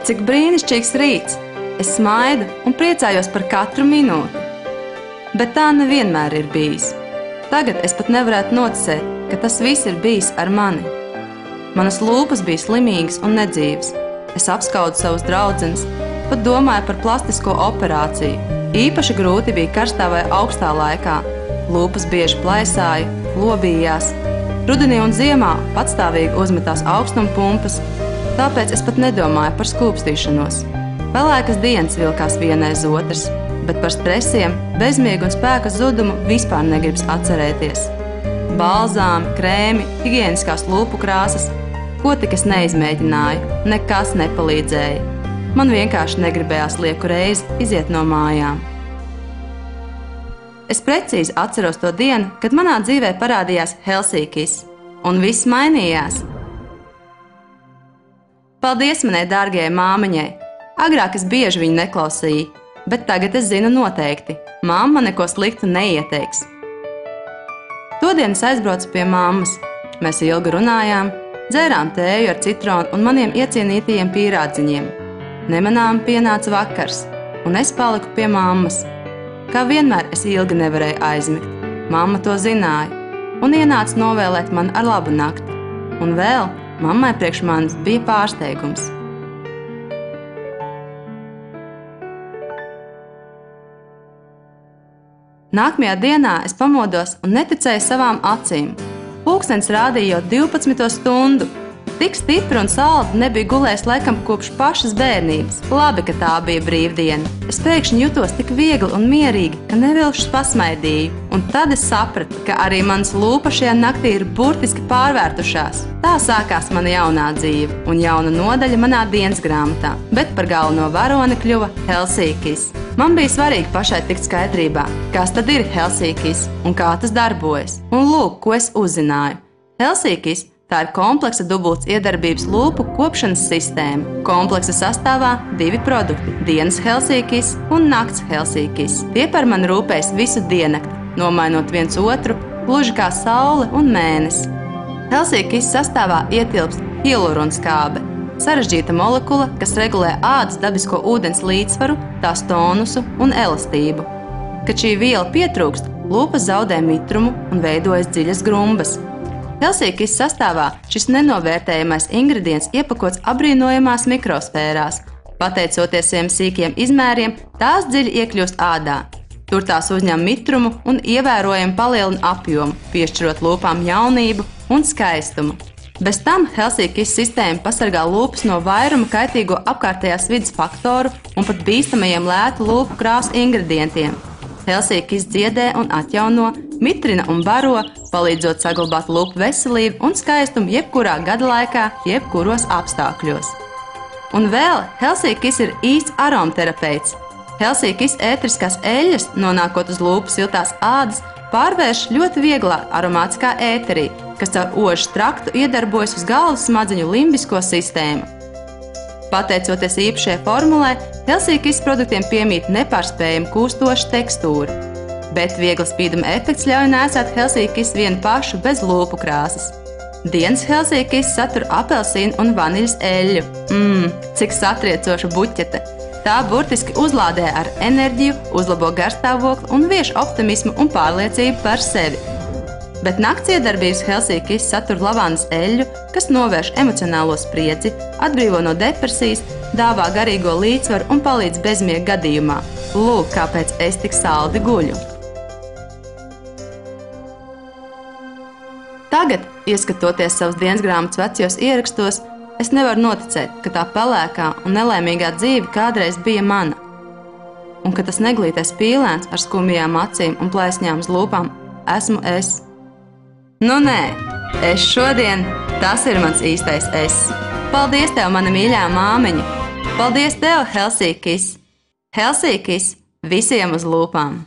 Cik brīnišķīgs rīts! Es smaidu un priecājos par katru minūti. Bet tā nevienmēr ir bijis. Tagad es pat nevarētu noticēt, ka tas viss ir bijis ar mani. Manas lūpas bija slimīgas un nedzīvas. Es apskaudu savus draudzenes, pat domāju par plastisko operāciju. Īpaši grūti bija karstā vai augstā laikā. Lūpas bieži plaisāja, lobījās. Rudenī un ziemā patstāvīgi uzmetās augstumpumpas, tāpēc es pat nedomāju par skūpstīšanos. Pelēkas dienas vilkās viena aiz otras, bet par stresiem, bezmiegu un spēka zudumu vispār negribas atcerēties. Balzāmi, krēmi, higiēniskās lūpu krāsas, ko tik es neizmēģināju, nekas nepalīdzēja. Man vienkārši negribējās lieku reizi iziet no mājām. Es precīzi atceros to dienu, kad manā dzīvē parādījās Helsinkis, un viss mainījās. Paldies manai dārgajai māmiņai! Agrāk es bieži viņu neklausīju, bet tagad es zinu noteikti. Mamma neko sliktu neieteiks. Todien es aizbraucu pie mammas. Mēs ilgi runājām, dzērām tēju ar citronu un maniem iecienītajiem pīrādziņiem. Nemanām pienāca vakars, un es paliku pie mammas. Kā vienmēr es ilgi nevarēju aizmigt. Mamma to zināja, un ienāca novēlēt man ar labu nakti. Un vēl mammai priekš manis bija pārsteigums. Nākamajā dienā es pamodos un neticēju savām acīm. Pulkstenis rādīja jau 12. stundu. Tik stipri un saldi nebija gulējis laikam kopš pašas bērnības. Labi, ka tā bija brīvdiena. Es pēkšņi jutos tik viegli un mierīgi, ka nevilšus pasmaidīju. Un tad es sapratu, ka arī manas lūpas šajā naktī ir burtiski pārvērtušās. Tā sākās mana jaunā dzīve un jauna nodaļa manā dienas grāmatā. Bet par galveno varoni kļuva Helsinkis. Man bija svarīgi pašai tikt skaidrībā, kas tad ir Helsinkis un kā tas darbojas. Un lūk, ko es uzzināju. Helsinkis tā ir kompleksa dubultas iedarbības lūpu kopšanas sistēma. Kompleksa sastāvā 2 produkti – dienas Helsinkis un nakts Helsinkis. Tie par mani rūpējas visu diennakti, nomainot viens otru, gluži kā saule un mēnesis. Helsinkis sastāvā ietilpst hialuronskābe, sarežģīta molekula, kas regulē ādas dabisko ūdens līdzsvaru, tās tonusu un elastību. Kad šī viela pietrūkst, lūpas zaudē mitrumu un veidojas dziļas grumbas. Helsinkis sastāvā šis nenovērtējamais ingredients iepakots apbrīnojamās mikrosfērās. Pateicoties saviem sīkiem izmēriem, tās dziļi iekļūst ādā. Tur tās uzņem mitrumu un ievērojami palielina apjomu, piešķirot lūpām jaunību un skaistumu. Bez tam Helsinkis sistēma pasargā lūpas no vairuma kaitīgo apkārtējās vides faktoru un pat bīstamajiem lētu lūpu krāsu ingredientiem. Helsinkis dziedē un atjauno, mitrina un baro, palīdzot saglabāt lūpu veselību un skaistumu jebkurā gada laikā, jebkuros apstākļos. Un vēl Helsinkis ir īsts aromaterapeits. Helsinkis ētriskās eļļas, nonākot uz lūpu siltās ādas, pārvērš ļoti vieglā aromātiskā ēterī, kas caur ožas traktu iedarbojas uz galvas smadzeņu limbisko sistēmu. Pateicoties īpašajai formulai, Helsinkis produktiem piemīt nepārspējami kūstoša tekstūra. Bet viegla spīduma efekts ļauj nēsāt Helsinkis vienu pašu bez lūpu krāsas. Dienas Helsinkis satur apelsīnu un vaniļas eļļu. Cik satriecoša buķete! Tā burtiski uzlādē ar enerģiju, uzlabo garstāvokli un vieš optimismu un pārliecību par sevi. Bet nakts iedarbības Helsinkis satur lavandas eļļu, kas novērš emocionālo spriedzi, atbrīvo no depresijas, dāvā garīgo līdzsvaru un palīdz bezmiega gadījumā. Lūk, kāpēc es tik saldi guļu. Tagad, ieskatoties savas dienas grāmatas vecajos ierakstos, es nevaru noticēt, ka tā pelēkā un nelaimīgā dzīve kādreiz bija mana. Un ka tas neglītais pīlēns ar skumjām acīm un plēsņām uz lūpām esmu es. Nu nē, es šodien, tas ir mans īstais es. Paldies tev, mana mīļā māmiņa! Paldies tev, Helsinkis! Helsinkis visiem uz lūpām!